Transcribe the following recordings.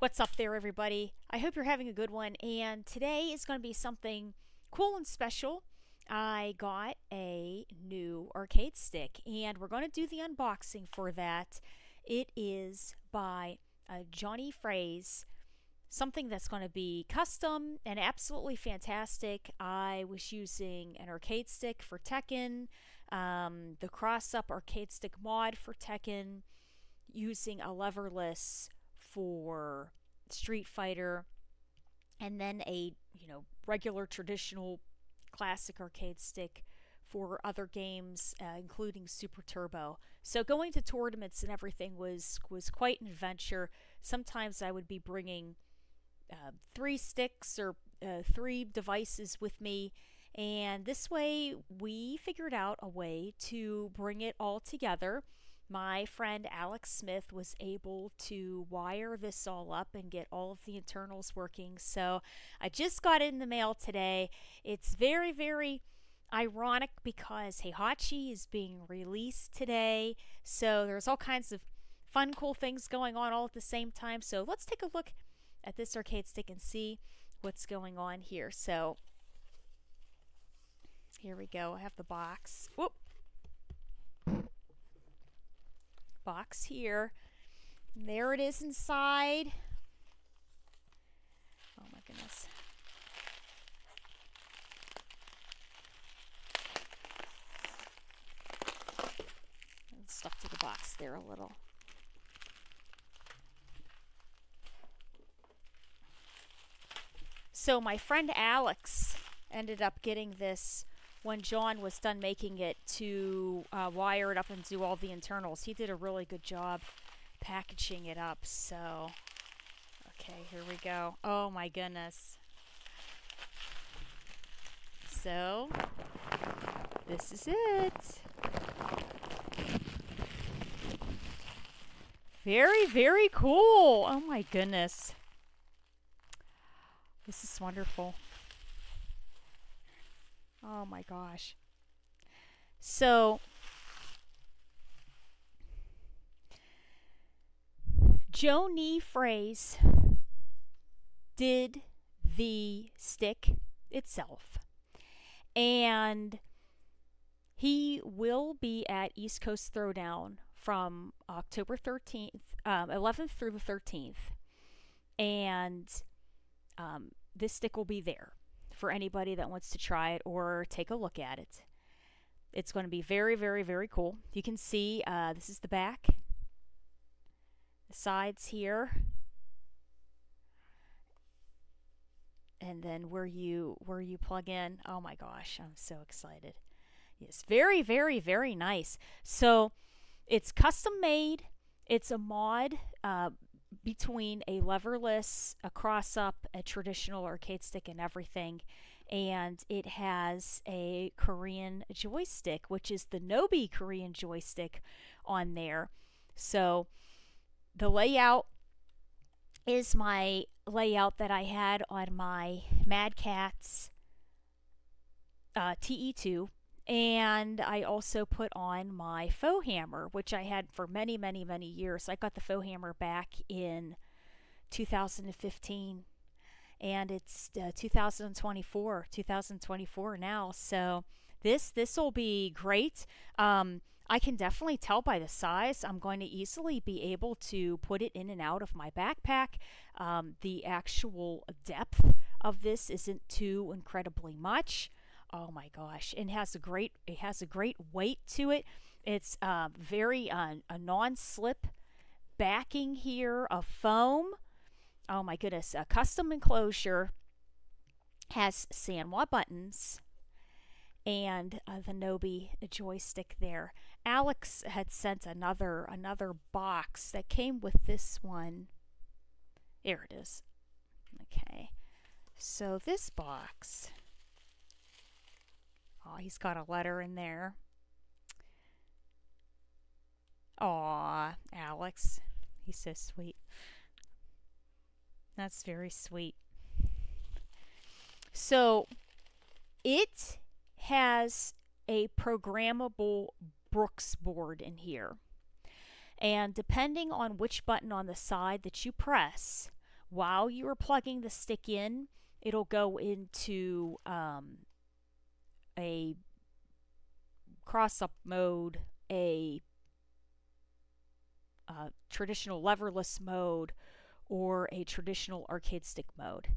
What's up there, everybody? I hope you're having a good one, and today is going to be something cool and special. I got a new arcade stick, and we're going to do the unboxing for that. It is by JonyFraze, something that's going to be custom and absolutely fantastic. I was using an arcade stick for Tekken, the cross-up arcade stick mod for Tekken, using a Leverless for Street Fighter, and then a regular traditional classic arcade stick for other games, including Super Turbo. So going to tournaments and everything was quite an adventure. Sometimes I would be bringing 3 sticks or 3 devices with me, and this way we figured out a way to bring it all together. My friend Alex Smith was able to wire this all up and get all of the internals working. So I just got it in the mail today. It's very, very ironic because Heihachi is being released today. So there's all kinds of fun, cool things going on all at the same time. So let's take a look at this arcade stick and see what's going on here. So here we go. I have the box. Whoop. Box here. There it is inside. Oh my goodness. Stuck to the box there a little. So my friend Alex ended up getting this when John was done making it to wire it up and do all the internals. He did a really good job packaging it up. So, okay, here we go. Oh my goodness. So, this is it. Very, very cool. Oh my goodness. This is wonderful. Oh my gosh. So, JonyFraze did the stick itself, and he will be at East Coast Throwdown from October 11th through the 13th, and this stick will be there for anybody that wants to try it or take a look at it. It's going to be very, very, very cool. You can see this is the back, the sides here, and then where you plug in. Oh my gosh, I'm so excited. Yes, very, very, very nice. So it's custom made. It's a mod between a leverless, a cross-up, a traditional arcade stick, and everything. And it has a Korean joystick, which is the Nobi Korean joystick on there. So the layout is my layout that I had on my MadKats TE2. And I also put on my faux hammer, which I had for many, many, many years. I got the faux hammer back in 2015, and it's 2024 now. So this will be great. I can definitely tell by the size. I'm going to easily be able to put it in and out of my backpack. The actual depth of this isn't too incredibly much. Oh my gosh! It has a great weight to it. It's very a non-slip backing here of foam. Oh my goodness! A custom enclosure, has Sanwa buttons, and the Nobi joystick there. Alex had sent another box that came with this one. There it is. Okay, so this box. Oh, he's got a letter in there. Aw, Alex. He's so sweet. That's very sweet. So, it has a programmable Brooks board in here. And depending on which button on the side that you press, while you are plugging the stick in, it'll go into a cross-up mode, a traditional leverless mode, or a traditional arcade stick mode.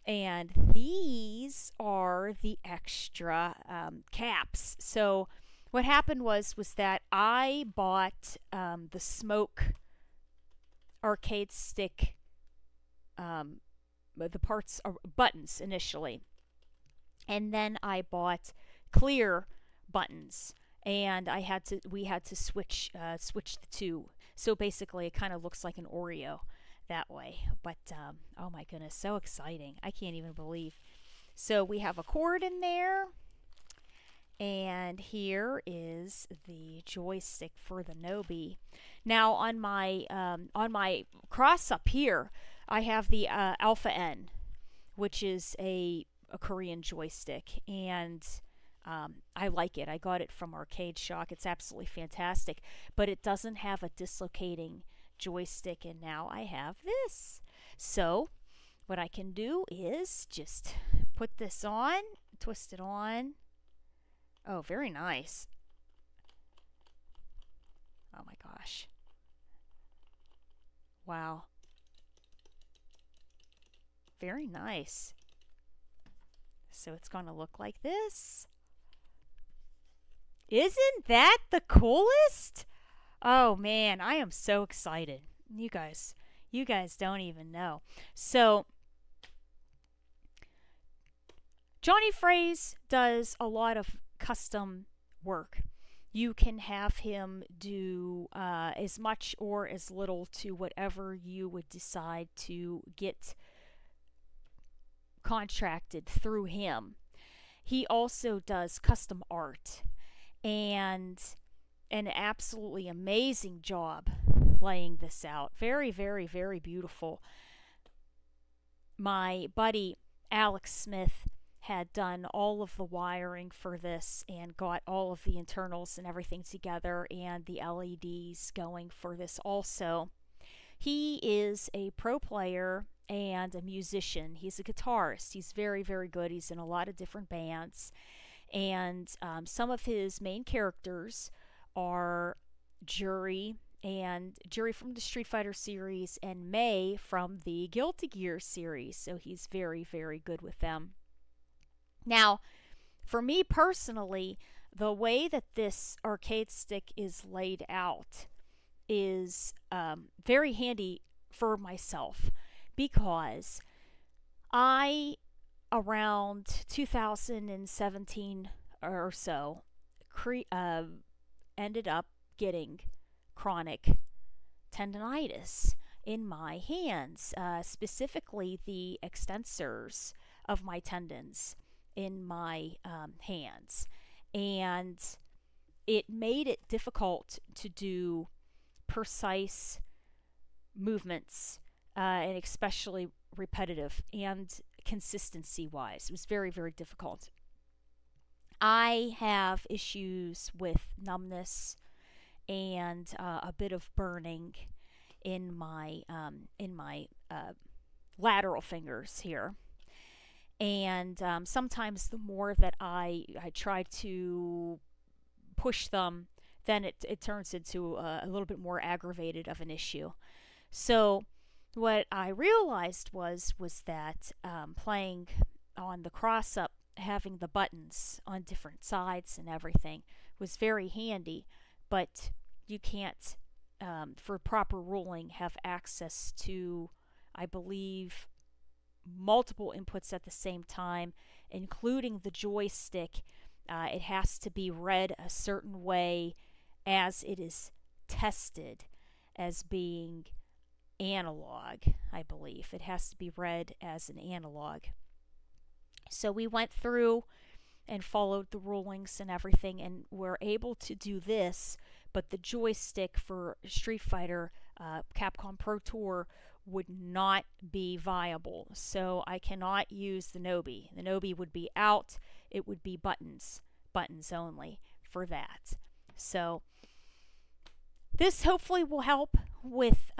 And these are the extra caps. So what happened was that I bought the Smoke arcade stick, the parts buttons initially, and then I bought clear buttons, and we had to switch the two. So basically, it kind of looks like an Oreo that way. But oh my goodness, so exciting! I can't even believe. So we have a cord in there, and here is the joystick for the Nobi. Now on my cross up here, I have the Alpha N, which is a Korean joystick, and I like it. I got it from Arcade Shock. It's absolutely fantastic, but it doesn't have a dislocating joystick, and now I have this. So what I can do is just put this on, twist it on. Oh, very nice. Oh my gosh. Wow. Very nice. So it's going to look like this. Isn't that the coolest? Oh man, I am so excited. You guys don't even know. So JonyFraze does a lot of custom work. You can have him do as much or as little to whatever you would decide to get contracted through him. He also does custom art, and an absolutely amazing job laying this out. Very, very, very beautiful. My buddy Alex Smith had done all of the wiring for this and got all of the internals and everything together, and the LEDs going for this also. He is a pro player and a musician. He's a guitarist. He's very, very good. He's in a lot of different bands. And some of his main characters are Jury from the Street Fighter series, and May from the Guilty Gear series. So he's very, very good with them. Now, for me personally, the way that this arcade stick is laid out is very handy for myself, because I, around 2017 or so, ended up getting chronic tendonitis in my hands, specifically the extensors of my tendons in my hands, and it made it difficult to do precise movements, and especially repetitive and consistency wise. It was very, very difficult. I have issues with numbness and a bit of burning in my lateral fingers here. And sometimes the more that I try to push them, then it turns into a little bit more aggravated of an issue. So what I realized was that playing on the cross-up, having the buttons on different sides and everything was very handy, but you can't, for proper ruling, have access to, I believe, multiple inputs at the same time, including the joystick. It has to be read a certain way as it is tested as being analog, I believe. It has to be read as an analog. So we went through and followed the rulings and everything, and we're able to do this, but the joystick for Street Fighter Capcom Pro Tour would not be viable. So I cannot use the Nobi. The Nobi would be out. It would be buttons only for that. So This hopefully will help with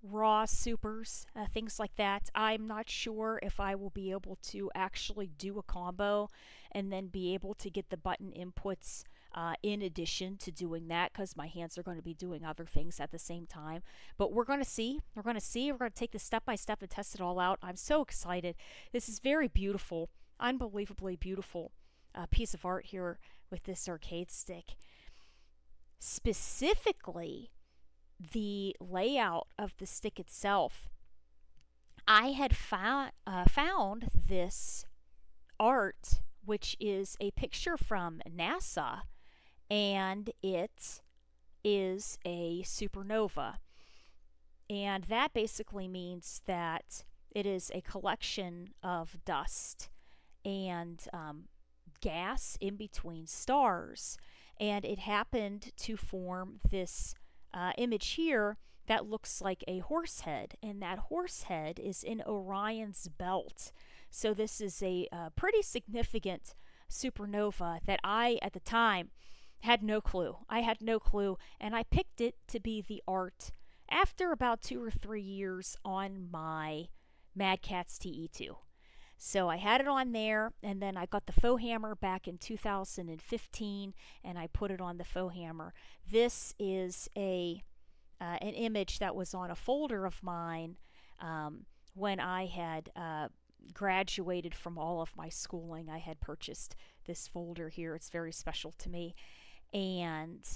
raw supers, things like that. I'm not sure if I will be able to actually do a combo and then be able to get the button inputs in addition to doing that, because my hands are going to be doing other things at the same time. But we're going to see. We're going to take this step by step and test it all out. I'm so excited. This is very beautiful, unbelievably beautiful piece of art here with this arcade stick. Specifically, the layout of the stick itself. I had found this art, which is a picture from NASA, and it is a supernova. And that basically means that it is a collection of dust and gas in between stars. And it happened to form this image here that looks like a horse head, and that horse head is in Orion's belt. So this is a pretty significant supernova that I, at the time, had no clue. I had no clue, and I picked it to be the art after about 2 or 3 years on my MadKats TE2. So I had it on there, and then I got the faux hammer back in 2015, and I put it on the faux hammer. This is an image that was on a folder of mine when I had graduated from all of my schooling. I had purchased this folder here. It's very special to me, and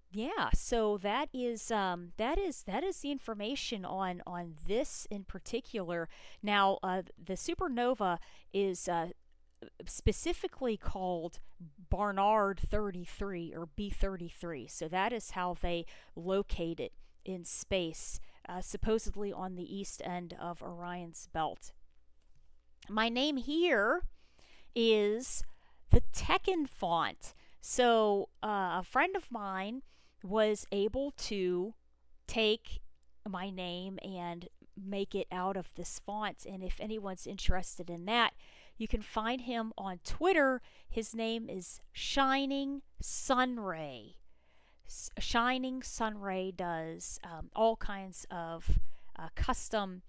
yeah, so that is the information on this in particular. Now, the supernova is specifically called Barnard 33 or B33. So that is how they locate it in space, supposedly on the east end of Orion's belt. My name here is the Tekken font. So a friend of mine was able to take my name and make it out of this font, and if anyone's interested in that, you can find him on Twitter. His name is Shining Sunray. Shining Sunray does all kinds of custom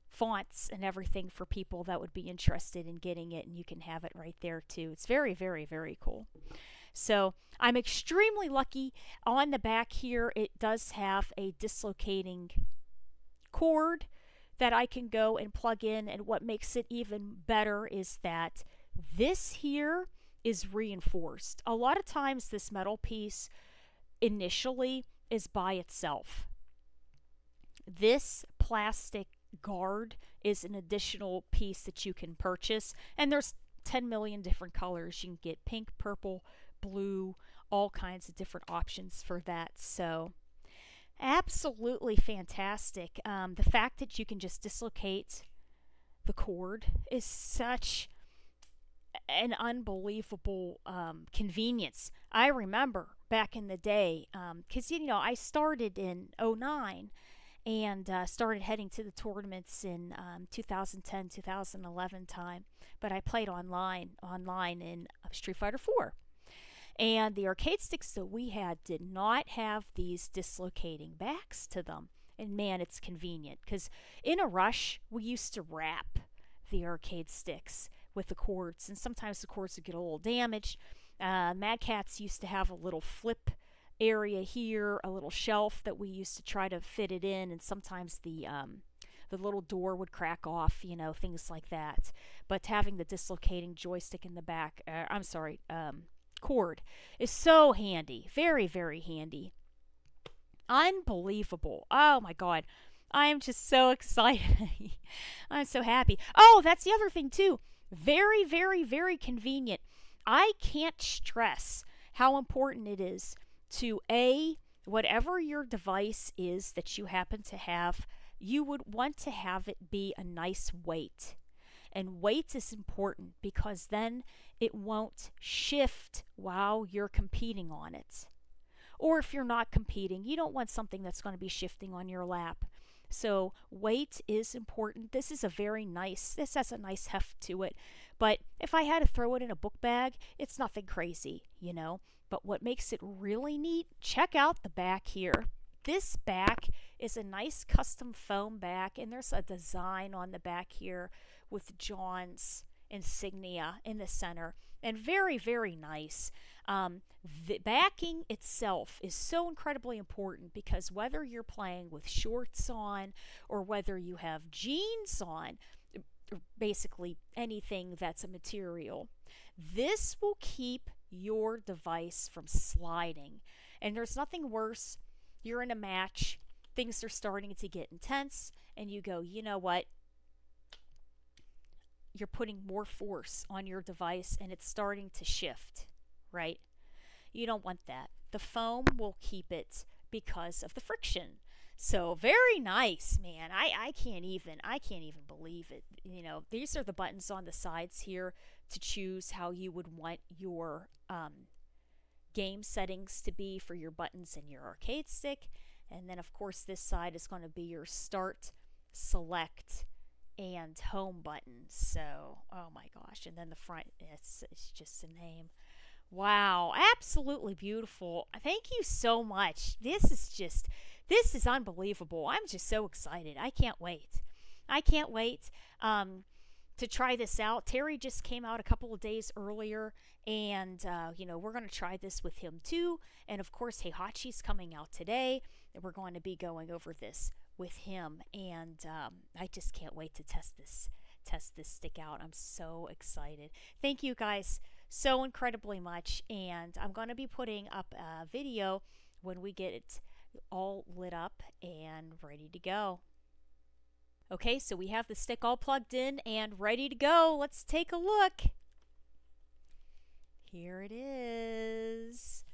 fonts and everything for people that would be interested in getting it, and you can have it right there too. It's very, very, very cool. So I'm extremely lucky. On the back here, it does have a dislocating cord that I can go and plug in, and what makes it even better is that this here is reinforced. A lot of times this metal piece initially is by itself. This plastic guard is an additional piece that you can purchase, and there's 10 million different colors. You can get pink, purple, blue, all kinds of different options for that. So absolutely fantastic. The fact that you can just dislocate the cord is such an unbelievable convenience. I remember back in the day, because I started in 2009 and started heading to the tournaments in 2010, 2011 time, but I played online in Street Fighter 4. And the arcade sticks that we had did not have these dislocating backs to them. And man, it's convenient, because in a rush, we used to wrap the arcade sticks with the cords, and sometimes the cords would get a little damaged. MadKats used to have a little flip area here, a little shelf that we used to try to fit it in, and sometimes the little door would crack off, things like that. But having the dislocating joystick in the back, cord is so handy. Very, very handy. Unbelievable. Oh my God. I am just so excited. I'm so happy. Oh, that's the other thing too. Very, very, very convenient. I can't stress how important it is to whatever your device is that you happen to have, you would want to have it be a nice weight. And weight is important because then it won't shift while you're competing on it. Or if you're not competing, you don't want something that's going to be shifting on your lap. So weight is important. This has a nice heft to it. But if I had to throw it in a book bag, it's nothing crazy, But what makes it really neat, check out the back here. this back is a nice custom foam back, and there's a design on the back here with Jon's insignia in the center, and very, very nice. The backing itself is so incredibly important, because whether you're playing with shorts on or whether you have jeans on, or basically anything that's a material, this will keep your device from sliding. And there's nothing worse. You're in a match, things are starting to get intense, and you go, you know what? You're putting more force on your device and it's starting to shift, right? You don't want that. The foam will keep it because of the friction. So very nice, man. I can't even believe it. You know, these are the buttons on the sides here to choose how you would want your game settings to be for your buttons and your arcade stick. And then of course this side is going to be your start, select, and home buttons. So, oh my gosh. And then the front, it's just a name. Wow, absolutely beautiful. Thank you so much. This is unbelievable. I'm just so excited. I can't wait. I can't wait to try this out. Terry just came out a couple of days earlier, and you know, we're going to try this with him too. And of course, Heihachi's coming out today, and we're going to be going over this with him. And I just can't wait to test this stick out. I'm so excited. Thank you guys so incredibly much, and I'm going to be putting up a video when we get it all lit up and ready to go. Okay, so we have the stick all plugged in and ready to go. Let's take a look. Here it is.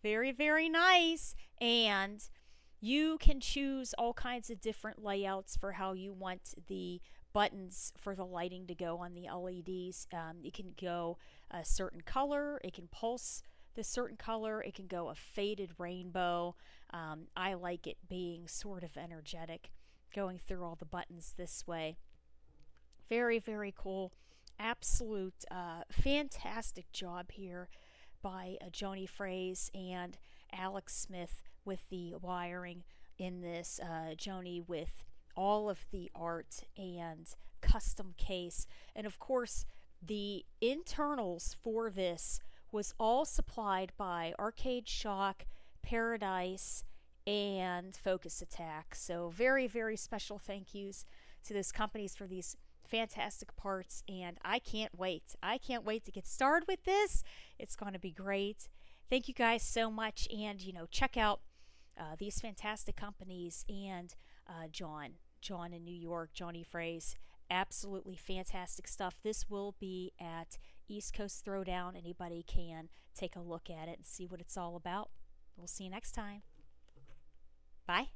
Very, very nice. And you can choose all kinds of different layouts for how you want the buttons for the lighting to go on the LEDs. It can go a certain color. It can pulse the certain color. It can go a faded rainbow. I like it being sort of energetic, going through all the buttons this way. Very, very cool. Absolute fantastic job here by JonyFraze and Alex Smith with the wiring in this. Jony with all of the art and custom case. And of course, the internals for this was all supplied by Arcade Shock, Paradise, and Focus Attack. So very, very special thank yous to those companies for these fantastic parts, and I can't wait. I can't wait to get started with this. It's going to be great. Thank you guys so much, and you know, check out these fantastic companies and Jon in New York, JonyFraze. Absolutely fantastic stuff. This will be at East Coast Throwdown. Anybody can take a look at it and see what it's all about. We'll see you next time. Bye.